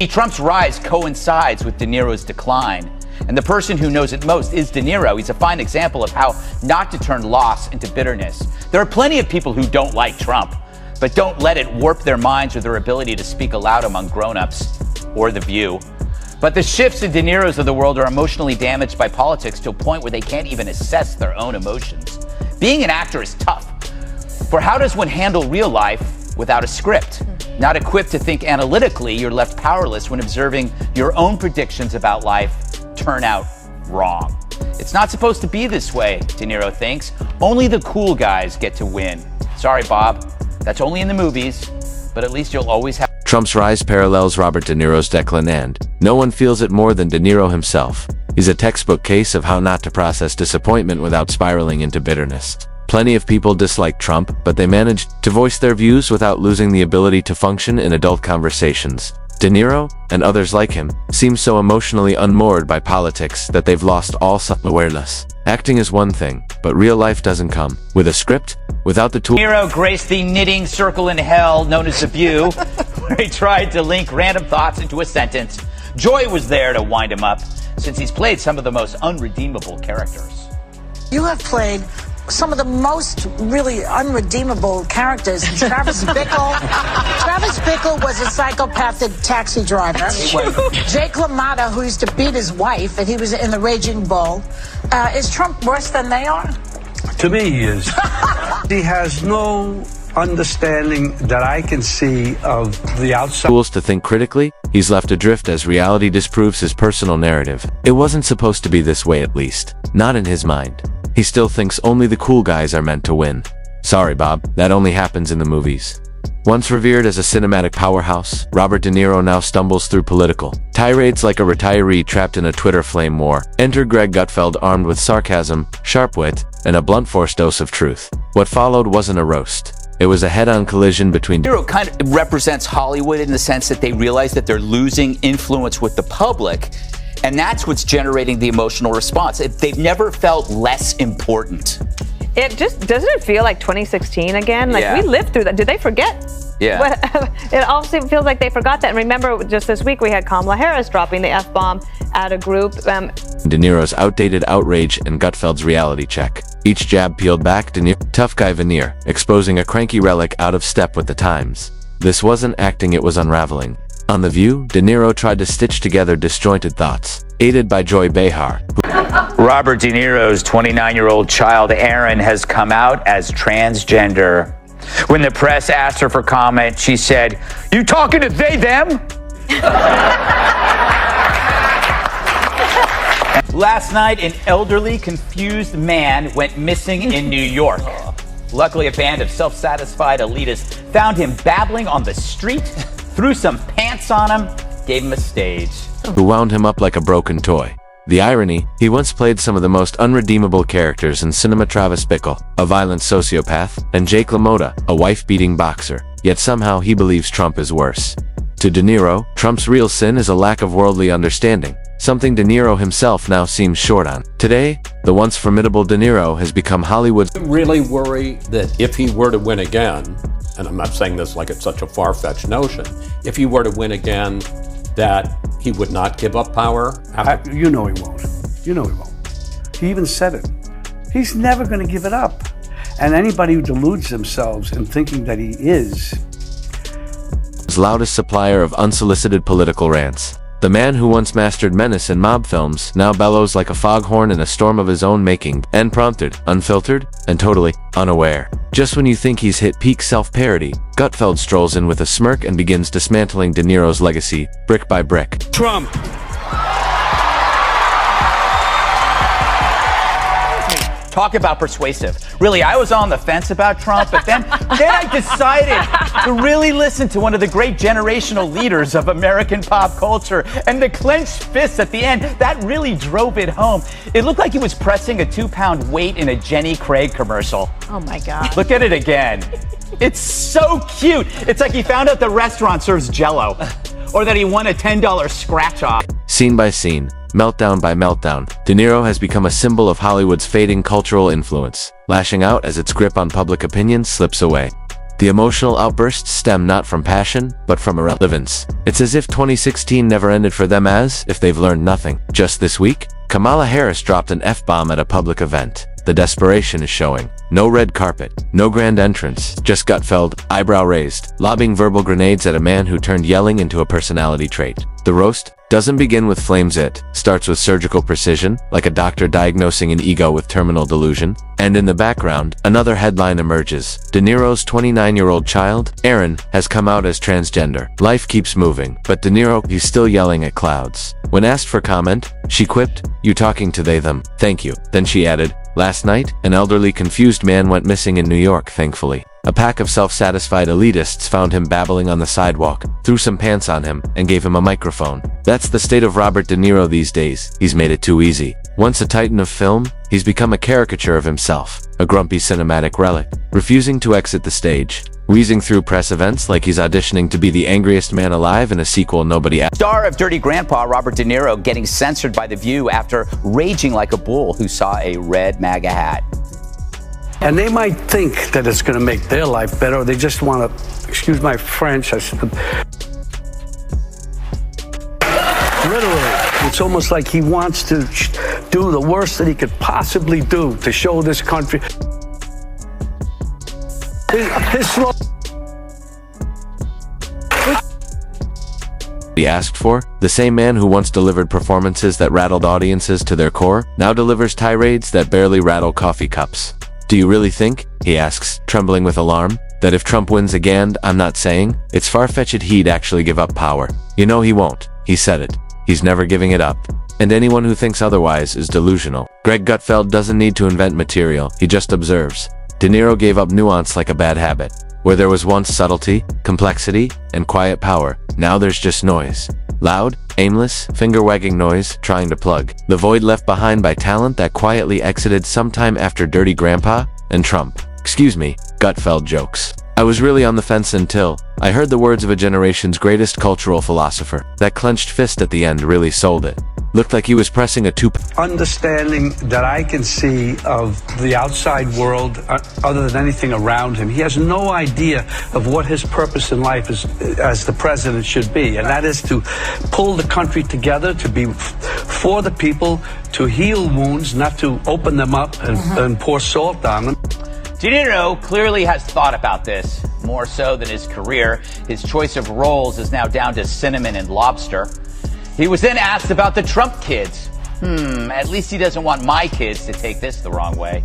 Trump's rise coincides with De Niro's decline. And the person who knows it most is De Niro. He's a fine example of how not to turn loss into bitterness. There are plenty of people who don't like Trump, but don't let it warp their minds or their ability to speak aloud among grown-ups or The View. But the Schiffs and De Niros of the world are emotionally damaged by politics to a point where they can't even assess their own emotions. Being an actor is tough. For how does one handle real life without a script? Not equipped to think analytically, you're left powerless when observing your own predictions about life turn out wrong. It's not supposed to be this way, De Niro thinks. Only the cool guys get to win. Sorry, Bob. That's only in the movies, but at least you'll always have... Trump's rise parallels Robert De Niro's decline, and no one feels it more than De Niro himself. He's a textbook case of how not to process disappointment without spiraling into bitterness. Plenty of people dislike Trump, but they manage to voice their views without losing the ability to function in adult conversations. De Niro, and others like him, seem so emotionally unmoored by politics that they've lost all self-awareness. Acting is one thing, but real life doesn't come with a script, without the tool. Niro graced the knitting circle in hell known as The View, where he tried to link random thoughts into a sentence. Joy was there to wind him up, since he's played some of the most unredeemable characters. You have played some of the most really unredeemable characters. Travis Bickle. Travis Bickle was a psychopathic taxi driver. Jake LaMotta, who used to beat his wife, and he was in The Raging Bull. Is Trump worse than they are? To me, he is. He has no understanding that I can see of the outside. Tools to think critically, he's left adrift as reality disproves his personal narrative. It wasn't supposed to be this way, at least. Not in his mind. He still thinks only the cool guys are meant to win. Sorry, Bob, that only happens in the movies. Once revered as a cinematic powerhouse, Robert De Niro now stumbles through political tirades like a retiree trapped in a Twitter flame war. Enter Greg Gutfeld armed with sarcasm, sharp wit, and a blunt force dose of truth. What followed wasn't a roast. It was a head-on collision between... De Niro kind of represents Hollywood in the sense that they realize that they're losing influence with the public, and that's what's generating the emotional response. They've never felt less important. It just, doesn't it feel like 2016 again? Like, Yeah. we lived through that. Did they forget? Yeah. It also feels like they forgot that. And remember, just this week, we had Kamala Harris dropping the F-bomb at a group. De Niro's outdated outrage and Gutfeld's reality check. Each jab peeled back De Niro, tough guy veneer, exposing a cranky relic out of step with the times. This wasn't acting, it was unraveling. On The View, De Niro tried to stitch together disjointed thoughts, aided by Joy Behar. Robert De Niro's 29-year-old child, Aaron, has come out as transgender. When the press asked her for comment, she said, "You talking to they, them?" Last night, an elderly, confused man went missing in New York. Luckily, a band of self-satisfied elitists found him babbling on the street, threw some pants on him, gave him a stage. Who wound him up like a broken toy. The irony, he once played some of the most unredeemable characters in cinema. Travis Bickle, a violent sociopath, and Jake LaMotta, a wife-beating boxer, yet somehow he believes Trump is worse. To De Niro, Trump's real sin is a lack of worldly understanding, something De Niro himself now seems short on. Today, the once formidable De Niro has become Hollywood's... I really worry that if he were to win again, and I'm not saying this like it's such a far-fetched notion, if he were to win again, that he would not give up power? You know he won't. You know he won't. He even said it. He's never going to give it up. And anybody who deludes themselves in thinking that he is... loudest supplier of unsolicited political rants. The man who once mastered menace in mob films now bellows like a foghorn in a storm of his own making, unprompted, unfiltered, and totally unaware. Just when you think he's hit peak self-parody, Gutfeld strolls in with a smirk and begins dismantling De Niro's legacy, brick by brick. Trump! Talk about persuasive. Really, I was on the fence about Trump, but then I decided to really listen to one of the great generational leaders of American pop culture, and the clenched fists at the end, that really drove it home. It looked like he was pressing a 2-pound weight in a Jenny Craig commercial. Oh, my God. Look at it again. It's so cute. It's like he found out the restaurant serves Jell-O, or that he won a $10 scratch-off. Scene by scene, meltdown by meltdown, De Niro has become a symbol of Hollywood's fading cultural influence, lashing out as its grip on public opinion slips away. The emotional outbursts stem not from passion, but from irrelevance. It's as if 2016 never ended for them, as if they've learned nothing. Just this week, Kamala Harris dropped an F-bomb at a public event. The desperation is showing. No red carpet, no grand entrance, just Gutfeld, eyebrow raised, lobbing verbal grenades at a man who turned yelling into a personality trait. The roast doesn't begin with flames, it starts with surgical precision, like a doctor diagnosing an ego with terminal delusion. And in the background, another headline emerges. De Niro's 29-year-old child, Aaron, has come out as transgender. Life keeps moving, but De Niro, he's still yelling at clouds. When asked for comment, she quipped, "You talking to they them? Thank you." Then she added, "Last night, an elderly confused man went missing in New York, thankfully. A pack of self-satisfied elitists found him babbling on the sidewalk, threw some pants on him, and gave him a microphone." That's the state of Robert De Niro these days. He's made it too easy. Once a titan of film, he's become a caricature of himself, a grumpy cinematic relic, refusing to exit the stage, wheezing through press events like he's auditioning to be the angriest man alive in a sequel nobody asked. Star of Dirty Grandpa, Robert De Niro, getting censored by The View after raging like a bull who saw a red MAGA hat. And they might think that it's going to make their life better, or they just want to, excuse my French, I said, literally, it's almost like he wants to do the worst that he could possibly do to show this country. He asked for, the same man who once delivered performances that rattled audiences to their core, now delivers tirades that barely rattle coffee cups. "Do you really think," he asks, trembling with alarm, "that if Trump wins again, I'm not saying, it's far-fetched he'd actually give up power? You know he won't." He said it. He's never giving it up. And anyone who thinks otherwise is delusional. Greg Gutfeld doesn't need to invent material, he just observes. De Niro gave up nuance like a bad habit. Where there was once subtlety, complexity, and quiet power, now there's just noise. Loud, aimless, finger-wagging noise trying to plug the void left behind by talent that quietly exited sometime after Dirty Grandpa and Trump. "Excuse me," Gutfeld jokes. "I was really on the fence until I heard the words of a generation's greatest cultural philosopher. That clenched fist at the end really sold it. Looked like he was pressing a Understanding that I can see of the outside world other than anything around him. He has no idea of what his purpose in life is as the president should be, and that is to pull the country together, to be for the people, to heal wounds, not to open them up and pour salt on them." De Niro clearly has thought about this, more so than his career. His choice of roles is now down to cinnamon and lobster. He was then asked about the Trump kids. At least he doesn't want my kids to take this the wrong way.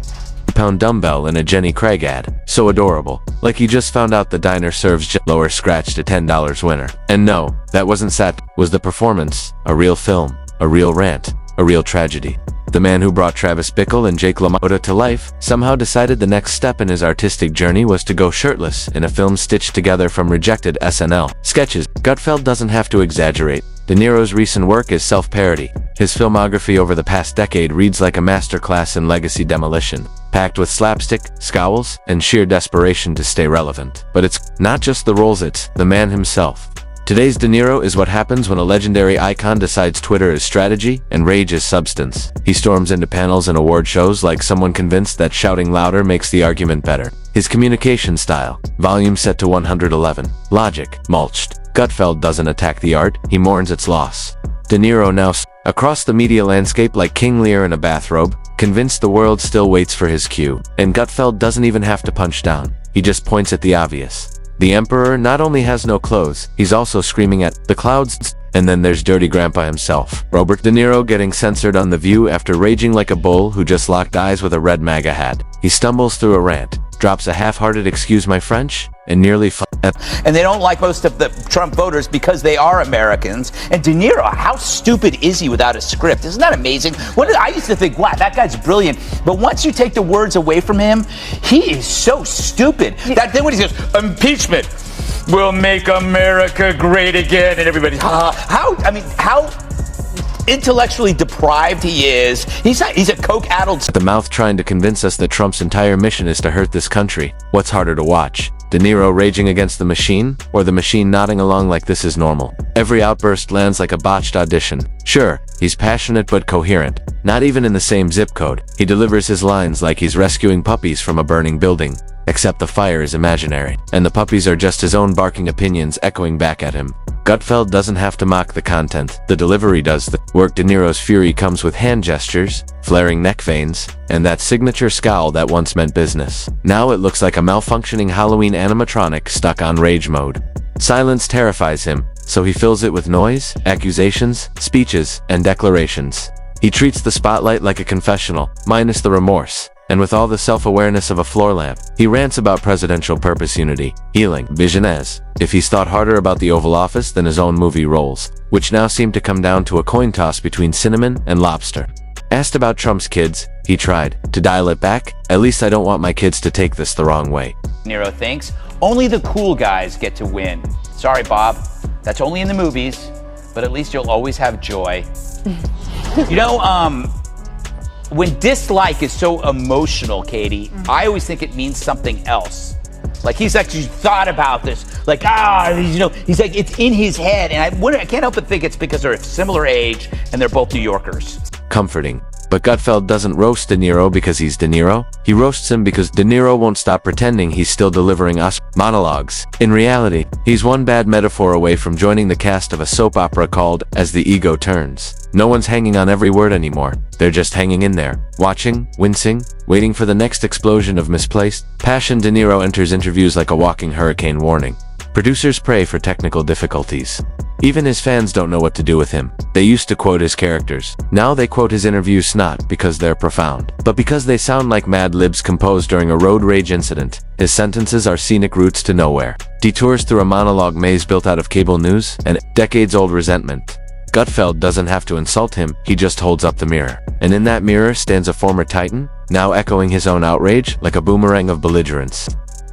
pound dumbbell in a Jenny Craig ad. So adorable. Like he just found out the diner serves lower scratch to $10 winner. And no, that wasn't set, was the performance. A real film, a real rant, a real tragedy. The man who brought Travis Bickle and Jake LaMotta to life somehow decided the next step in his artistic journey was to go shirtless in a film stitched together from rejected SNL sketches. Gutfeld doesn't have to exaggerate. De Niro's recent work is self-parody. His filmography over the past decade reads like a masterclass in legacy demolition, packed with slapstick, scowls, and sheer desperation to stay relevant. But it's not just the roles, it's the man himself. Today's De Niro is what happens when a legendary icon decides Twitter is strategy and rage is substance. He storms into panels and award shows like someone convinced that shouting louder makes the argument better. His communication style, volume set to 111. Logic, mulched. Gutfeld doesn't attack the art, he mourns its loss. De Niro now across the media landscape like King Lear in a bathrobe, convinced the world still waits for his cue. And Gutfeld doesn't even have to punch down. He just points at the obvious. The Emperor not only has no clothes, he's also screaming at the clouds. And then there's Dirty Grandpa himself, Robert De Niro, getting censored on The View after raging like a bull who just locked eyes with a red MAGA hat. He stumbles through a rant, drops a half-hearted "excuse my French," and nearly and they don't like most of the Trump voters because they are Americans. And De Niro, how stupid is he without a script? Isn't that amazing? I used to think, wow, that guy's brilliant. But once you take the words away from him, he is so stupid. That then when he says, impeachment will make America great again, and everybody, how intellectually deprived he is. He's a coke-addled... The mouth trying to convince us that Trump's entire mission is to hurt this country. What's harder to watch? De Niro raging against the machine, or the machine nodding along like this is normal? Every outburst lands like a botched audition. Sure, He's passionate but coherent. Not even in the same zip code. He delivers his lines like he's rescuing puppies from a burning building. Except the fire is imaginary, and the puppies are just his own barking opinions echoing back at him. Gutfeld doesn't have to mock the content, the delivery does the work. De Niro's fury comes with hand gestures, flaring neck veins, and that signature scowl that once meant business. Now it looks like a malfunctioning Halloween animatronic stuck on rage mode. Silence terrifies him, so he fills it with noise, accusations, speeches, and declarations. He treats the spotlight like a confessional, minus the remorse. And with all the self-awareness of a floor lamp, he rants about presidential purpose, unity, healing, vision, as if he's thought harder about the Oval Office than his own movie roles, which now seem to come down to a coin toss between cinnamon and lobster. Asked about Trump's kids, he tried to dial it back. At least I don't want my kids to take this the wrong way. Niro thinks only the cool guys get to win. Sorry, Bob. That's only in the movies, but at least you'll always have joy. You know, when dislike is so emotional, Katie, I always think it means something else. Like he's actually thought about this. Like, he's like, it's in his head. And I can't help but think it's because they're a similar age and they're both New Yorkers. Comforting. But Gutfeld doesn't roast De Niro because he's De Niro. He roasts him because De Niro won't stop pretending he's still delivering us monologues. In reality, he's one bad metaphor away from joining the cast of a soap opera called As the Ego Turns. No one's hanging on every word anymore. They're just hanging in there, watching, wincing, waiting for the next explosion of misplaced passion. De Niro enters interviews like a walking hurricane warning. Producers pray for technical difficulties. Even his fans don't know what to do with him. They used to quote his characters. Now they quote his interviews not because they're profound, but because they sound like Mad Libs composed during a road rage incident. His sentences are scenic routes to nowhere, detours through a monologue maze built out of cable news and decades-old resentment. Gutfeld doesn't have to insult him, he just holds up the mirror. And in that mirror stands a former Titan, now echoing his own outrage like a boomerang of belligerence.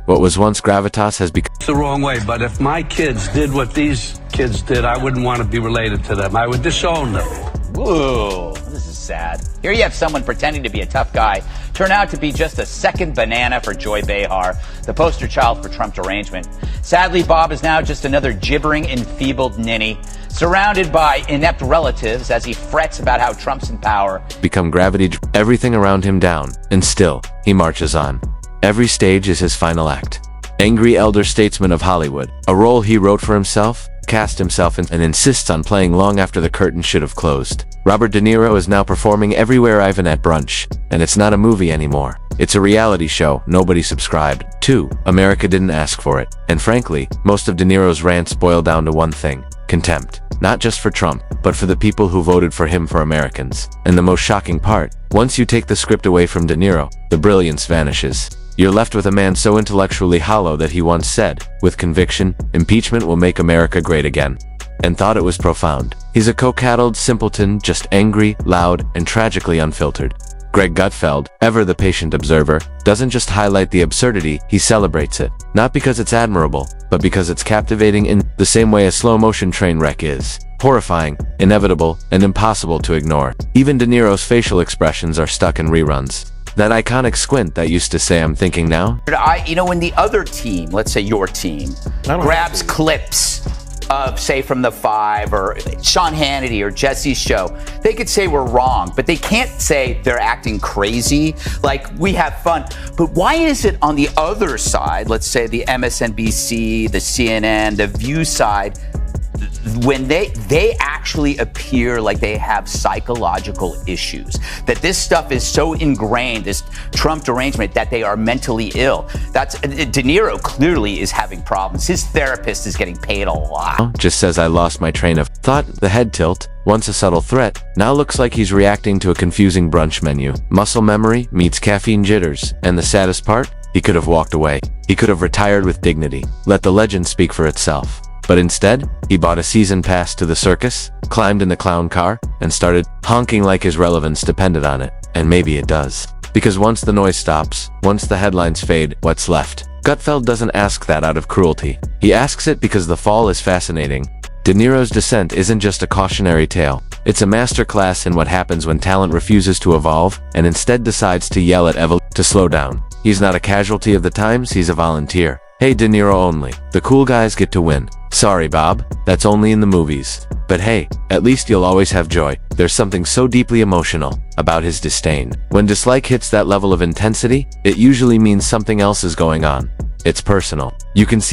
What was once gravitas has become The wrong way, but if my kids did what these kids did, I wouldn't want to be related to them. I would disown them. Whoa, this is sad. Here you have someone pretending to be a tough guy turn out to be just a second banana for Joy Behar, the poster child for Trump derangement. Sadly, Bob is now just another gibbering, enfeebled ninny, surrounded by inept relatives as he frets about how Trump's in power. become gravity, everything around him down, and still, he marches on. Every stage is his final act. Angry elder statesman of Hollywood, a role he wrote for himself, cast himself in, and insists on playing long after the curtain should have closed. Robert De Niro is now performing everywhere Ivan at brunch, and it's not a movie anymore. It's a reality show nobody subscribed to. America didn't ask for it. And frankly, most of De Niro's rants boil down to one thing: contempt. Not just for Trump, but for the people who voted for him, for Americans. And the most shocking part, once you take the script away from De Niro, the brilliance vanishes. You're left with a man so intellectually hollow that he once said, with conviction, impeachment will make America great again. And thought it was profound. He's a cock-addled simpleton, just angry, loud, and tragically unfiltered. Greg Gutfeld, ever the patient observer, doesn't just highlight the absurdity, he celebrates it. Not because it's admirable, but because it's captivating in the same way a slow-motion train wreck is. Horrifying, inevitable, and impossible to ignore. Even De Niro's facial expressions are stuck in reruns. That iconic squint that used to say, "I'm thinking now." When the other team, let's say your team, grabs clips of, say, from The Five or Sean Hannity or Jesse's show, they could say we're wrong, but they can't say they're acting crazy. Like, we have fun. But why is it on the other side, let's say the MSNBC, the CNN, the View side, when they actually appear like they have psychological issues, that this stuff is so ingrained, this Trump derangement, that they are mentally ill? De Niro clearly is having problems. His therapist is getting paid a lot. Just says, "I lost my train of thought." The head tilt, once a subtle threat, now looks like he's reacting to a confusing brunch menu. Muscle memory meets caffeine jitters, and the saddest part? He could have walked away. He could have retired with dignity, let the legend speak for itself. But instead, he bought a season pass to the circus, climbed in the clown car, and started honking like his relevance depended on it. And maybe it does. Because once the noise stops, once the headlines fade, what's left? Gutfeld doesn't ask that out of cruelty. He asks it because the fall is fascinating. De Niro's descent isn't just a cautionary tale. It's a masterclass in what happens when talent refuses to evolve and instead decides to yell at to slow down. He's not a casualty of the times, he's a volunteer. Hey, De Niro only. The cool guys get to win. Sorry, Bob. That's only in the movies. But hey, at least you'll always have joy. There's something so deeply emotional about his disdain. When dislike hits that level of intensity, it usually means something else is going on. It's personal. You can see